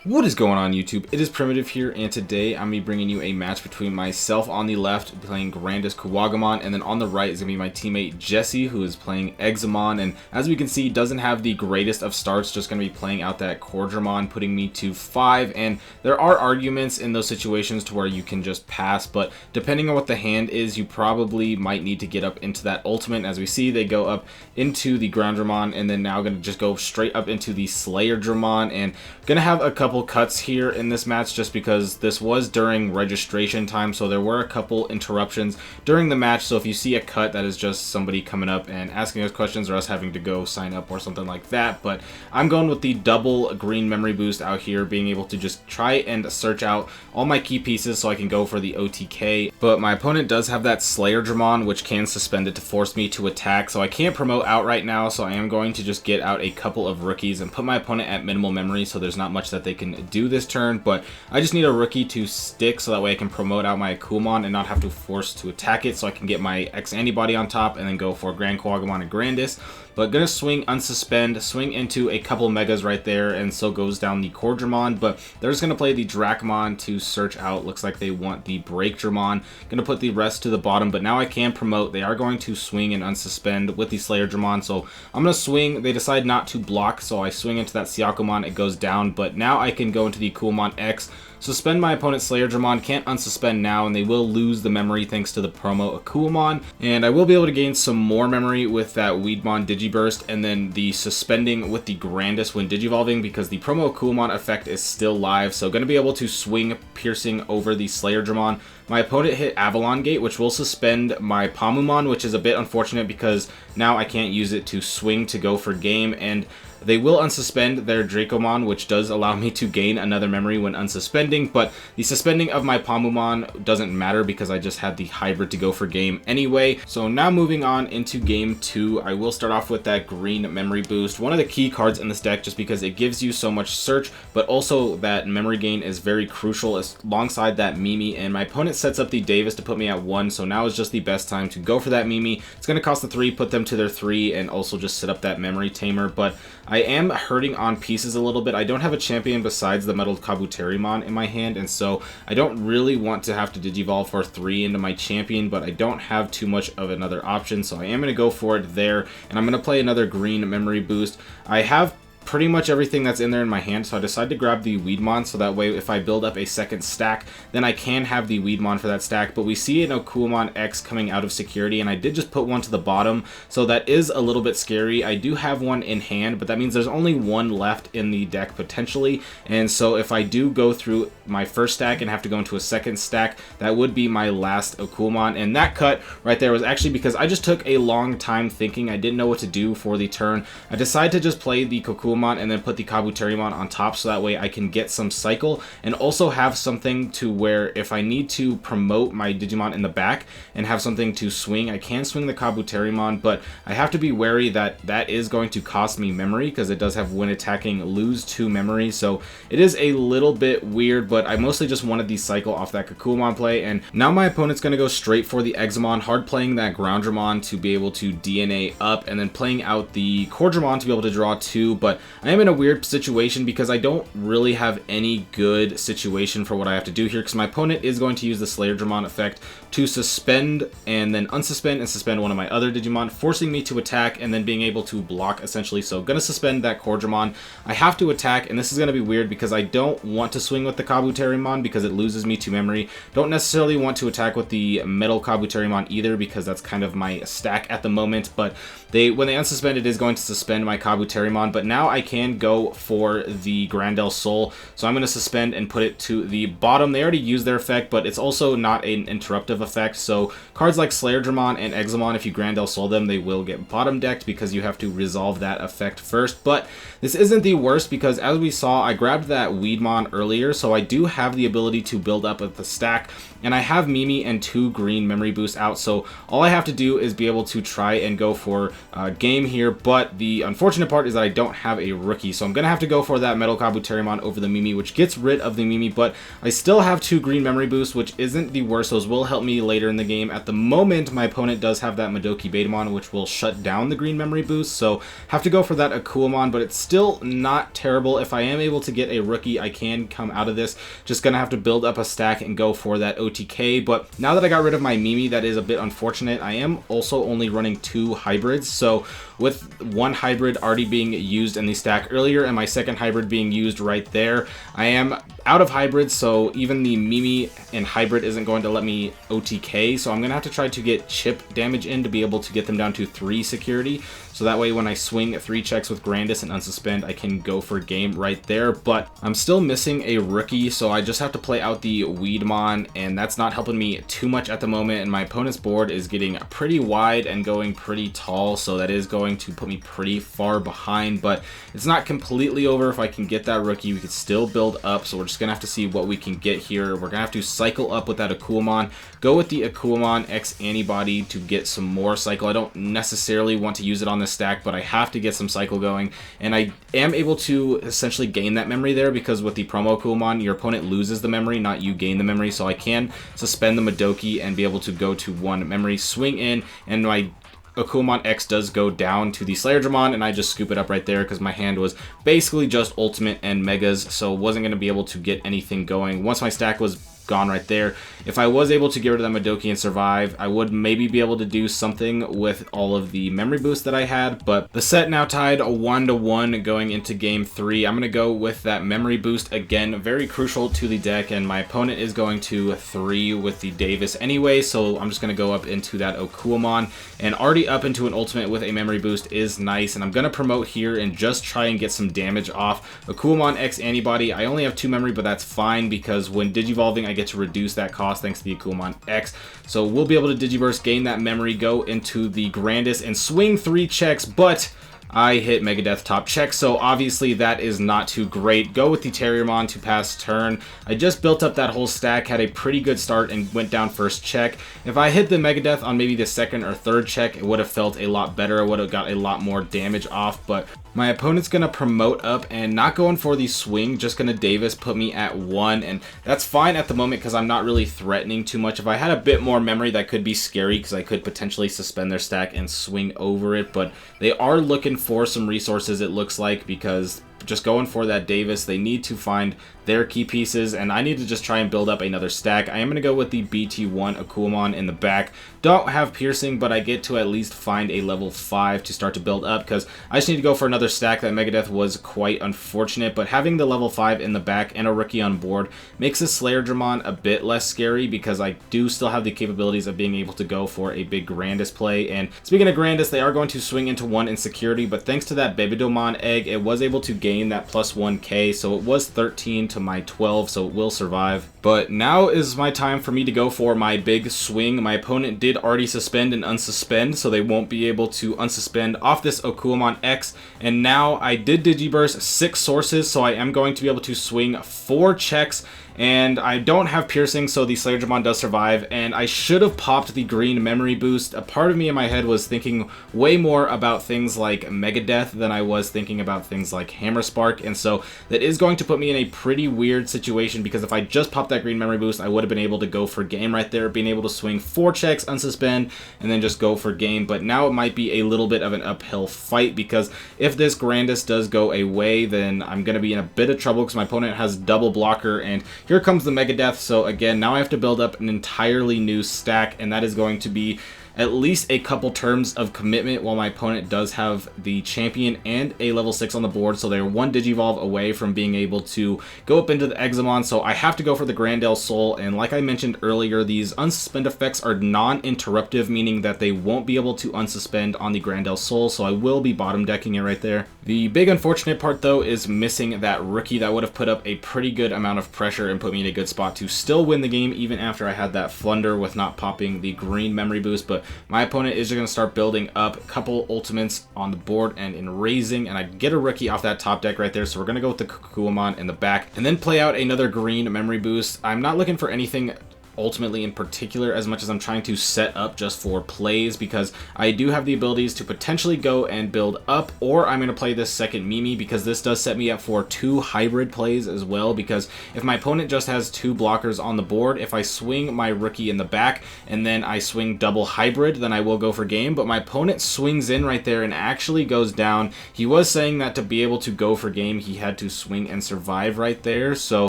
What is going on, YouTube? It is Primitive here, and today I'm going to be bringing you a match between myself on the left playing GrandisKuwagamon, and then on the right is going to be my teammate Jesse, who is playing Examon. And as we can see, doesn't have the greatest of starts, just going to be playing out that Quadramon, putting me to 5. And there are arguments in those situations to where you can just pass, but depending on what the hand is, you probably might need to get up into that ultimate. As we see, they go up into the Groundramon, and then now going to just go straight up into the Slayerdramon, and going to have a couple cuts here in this match just because this was during registration time, so there were a couple interruptions during the match. So if you see a cut, that is just somebody coming up and asking us questions or us having to go sign up or something like that. But I'm going with the double green memory boost out here, being able to just try and search out all my key pieces so I can go for the OTK. But my opponent does have that Slayerdramon, which can suspend it to force me to attack, so I can't promote out right now, so I am going to just get out a couple of rookies and put my opponent at minimal memory, so there's not much that they can do this turn. But I just need a rookie to stick so that way I can promote out my Kumon and not have to force to attack it, so I can get my X antibody on top and then go for GrandisKuwagamon and Grandis. But gonna swing unsuspend, swing into a couple megas right there, and so goes down the Quadramon. But they're just gonna play the Dracmon to search out. Looks like they want the Breakdramon. Gonna put the rest to the bottom, but now I can promote. They are going to swing and unsuspend with the Slayerdramon, so I'm gonna swing. They decide not to block, so I swing into that Syakomon. It goes down, but now I can go into the Kuwamon X. Suspend my opponent's Slayerdramon, can't unsuspend now, and they will lose the memory thanks to the promo Akuamon. And I will be able to gain some more memory with that Weedmon Digiburst, and then the suspending with the Grandis when Digivolving, because the promo Akuamon effect is still live. So going to be able to swing piercing over the Slayerdramon. My opponent hit Avalon Gate, which will suspend my Pamumon, which is a bit unfortunate because now I can't use it to swing to go for game, and they will unsuspend their Dracomon, which does allow me to gain another memory when unsuspending, but the suspending of my Pamumon doesn't matter because I just had the hybrid to go for game anyway. So now moving on into game 2, I will start off with that green memory boost. One of the key cards in this deck just because it gives you so much search, but also that memory gain is very crucial alongside that Mimi, and my opponent sets up the Davis to put me at 1, so now is just the best time to go for that Mimi. It's going to cost the 3, put them to their 3, and also just set up that memory tamer, but I am hurting on pieces a little bit. I don't have a champion besides the Metal Kabuterimon in my hand, and so I don't really want to have to Digivolve for 3 into my champion, but I don't have too much of another option, so I am going to go for it there, and I'm going to play another green memory boost. I have pretty much everything that's in there in my hand, so I decided to grab the Weedmon, so that way if I build up a second stack, then I can have the Weedmon for that stack. But we see an Akuamon X coming out of security, and I did just put one to the bottom, so that is a little bit scary. I do have one in hand, but that means there's only one left in the deck potentially, and so if I do go through my first stack and have to go into a second stack, that would be my last Akuamon. And that cut right there was actually because I just took a long time thinking. I didn't know what to do for the turn. I decided to just play the Kokuamon and then put the Kabuterimon on top, so that way I can get some cycle and also have something to where if I need to promote my Digimon in the back and have something to swing, I can swing the Kabuterimon, but I have to be wary that that is going to cost me memory because it does have when attacking lose 2 memory, so it is a little bit weird, but I mostly just wanted the cycle off that Kokuamon play. And now my opponent's going to go straight for the Examon, hard playing that Groundramon to be able to DNA up, and then playing out the Quadramon to be able to draw 2, but I am in a weird situation because I don't really have any good situation for what I have to do here, because my opponent is going to use the Slayerdramon effect to suspend and then unsuspend and suspend one of my other Digimon, forcing me to attack and then being able to block essentially. So gonna suspend that Quadramon. I have to attack, and this is gonna be weird because I don't want to swing with the Kabuterimon because it loses me 2 memory. Don't necessarily want to attack with the Metal Kabuterimon either because that's kind of my stack at the moment, but when they unsuspend, it is going to suspend my Kabuterimon. But now I can go for the Grandel Soul, so I'm going to suspend and put it to the bottom. They already used their effect, but it's also not an interruptive effect, so cards like Slayerdramon and Examon, if you Grandel Soul them, they will get bottom decked because you have to resolve that effect first. But this isn't the worst because as we saw, I grabbed that Weedmon earlier, so I do have the ability to build up with the stack, and I have Mimi and 2 green memory boosts out, so all I have to do is be able to try and go for game here. But the unfortunate part is that I don't have a rookie. So I'm going to have to go for that Metal Kabuterimon over the Mimi, which gets rid of the Mimi, but I still have 2 green memory boosts, which isn't the worst. Those will help me later in the game. At the moment, my opponent does have that Madoki Betamon, which will shut down the green memory boost, so have to go for that Akuamon, but it's still not terrible. If I am able to get a rookie, I can come out of this. Just gonna have to build up a stack and go for that OTK, but now that I got rid of my Mimi, that is a bit unfortunate. I am also only running 2 hybrids, so with 1 hybrid already being used in the stack earlier and my second hybrid being used right there, I am out of hybrids, so even the Mimi and hybrid isn't going to let me OTK, so I'm going to have to try to get chip damage in to be able to get them down to 3 security. So that way when I swing 3 checks with Grandis and unsuspend, I can go for game right there. But I'm still missing a rookie, so I just have to play out the Weedmon, and that's not helping me too much at the moment. And my opponent's board is getting pretty wide and going pretty tall, so that is going to put me pretty far behind. But it's not completely over. If I can get that rookie, we could still build up. So we're just going to have to see what we can get here. We're going to have to cycle up with that Akuamon, go with the Akuamon X Antibody to get some more cycle. I don't necessarily want to use it on this stack, but I have to get some cycle going, and I am able to essentially gain that memory there, because with the promo Akuamon, your opponent loses the memory, not you gain the memory, so I can suspend the Madoki and be able to go to 1 memory, swing in, and my Akuamon X does go down to the Slayerdramon, and I just scoop it up right there because my hand was basically just Ultimate and Megas, so wasn't going to be able to get anything going. Once my stack was gone right there, if I was able to get rid of that Madoki and survive, I would maybe be able to do something with all of the memory boosts that I had. But the set now tied 1-1 going into game 3. I'm going to go with that memory boost again, very crucial to the deck, and my opponent is going to 3 with the Davis anyway, so I'm just going to go up into that Akuamon, and already up into an ultimate with a memory boost is nice. And I'm going to promote here and just try and get some damage off Akuamon X Antibody. I only have 2 memory, but that's fine because when Digivolving I get to reduce that cost thanks to the Akuamon X. So we'll be able to Digiburst, gain that memory, go into the Grandis, and swing 3 checks, but I hit Megadeth top check, so obviously that is not too great. Go with the Terriermon to pass turn. I just built up that whole stack, had a pretty good start, and went down first check. If I hit the Megadeth on maybe the second or third check, it would have felt a lot better. I would have got a lot more damage off, but my opponent's going to promote up and not going for the swing, just going to Davis put me at 1, and that's fine at the moment because I'm not really threatening too much. If I had a bit more memory, that could be scary because I could potentially suspend their stack and swing over it, but they are looking for some resources, it looks like, because just going for that Davis, they need to find their key pieces, and I need to just try and build up another stack. I am going to go with the BT1 Akuamon in the back. Don't have piercing, but I get to at least find a level 5 to start to build up, because I just need to go for another stack. That Megadeth was quite unfortunate, but having the level 5 in the back and a rookie on board makes this Slayerdramon a bit less scary, because I do still have the capabilities of being able to go for a big Grandis play. And speaking of Grandis, they are going to swing into 1 in security, but thanks to that Babydomon egg, it was able to gain that plus 1k, so it was 13 to my 12, so it will survive. But now is my time for me to go for my big swing. My opponent did already suspend and unsuspend, so they won't be able to unsuspend off this Akuamon X, and now I did Digiburst 6 sources, so I am going to be able to swing 4 checks, and I don't have piercing, so the Slayerdramon does survive, and I should have popped the green memory boost. A part of me in my head was thinking way more about things like Megadeth than I was thinking about things like Hammer Spark, and so that is going to put me in a pretty weird situation, because if I just popped that green memory boost, I would have been able to go for game right there, being able to swing 4 checks, unsuspend, and then just go for game. But now it might be a little bit of an uphill fight, because if this Grandis does go away, then I'm going to be in a bit of trouble, because my opponent has double blocker, and here comes the Megadeth. So again, now I have to build up an entirely new stack, and that is going to be at least a couple terms of commitment, while my opponent does have the champion and a level 6 on the board, so they're 1 Digivolve away from being able to go up into the Examon. So I have to go for the Grandel Soul, and like I mentioned earlier, these unsuspend effects are non-interruptive, meaning that they won't be able to unsuspend on the Grandel Soul, so I will be bottom decking it right there. The big unfortunate part though is missing that rookie. That would have put up a pretty good amount of pressure and put me in a good spot to still win the game, even after I had that flunder with not popping the green memory boost. But my opponent is going to start building up a couple ultimates on the board and in raising, and I get a rookie off that top deck right there, so we're going to go with the Kukuamon in the back and then play out another green memory boost. I'm not looking for anything ultimately in particular as much as I'm trying to set up just for plays, because I do have the abilities to potentially go and build up, or I'm going to play this second Mimi because this does set me up for 2 hybrid plays as well, because if my opponent just has 2 blockers on the board, if I swing my rookie in the back and then I swing double hybrid, then I will go for game, but my opponent swings in right there and actually goes down. He was saying that to be able to go for game, he had to swing and survive right there, so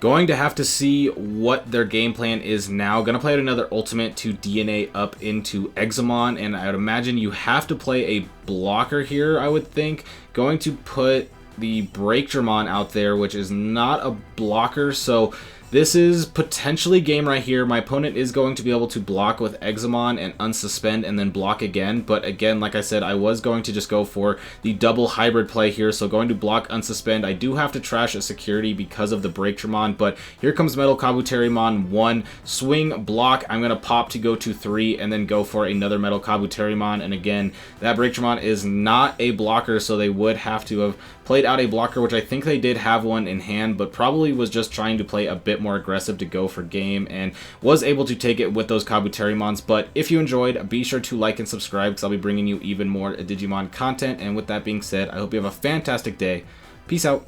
going to have to see what their game plan is now. Gonna play out another ultimate to DNA up into Examon, and I would imagine you have to play a blocker here, I would think. Going to put the Breakdramon out there, which is not a blocker, so this is potentially game right here. My opponent is going to be able to block with Examon and unsuspend and then block again. But again, like I said, I was going to just go for the double hybrid play here. So going to block, unsuspend. I do have to trash a security because of the Breakdramon. But here comes Metal Kabuterimon 1. Swing, block. I'm going to pop to go to 3 and then go for another Metal Kabuterimon. And again, that Breakdramon is not a blocker, so they would have to have played out a blocker, which I think they did have one in hand, but probably was just trying to play a bit more aggressive to go for game, and was able to take it with those Kabuterimons. But if you enjoyed, be sure to like and subscribe, because I'll be bringing you even more Digimon content. And with that being said, I hope you have a fantastic day. Peace out.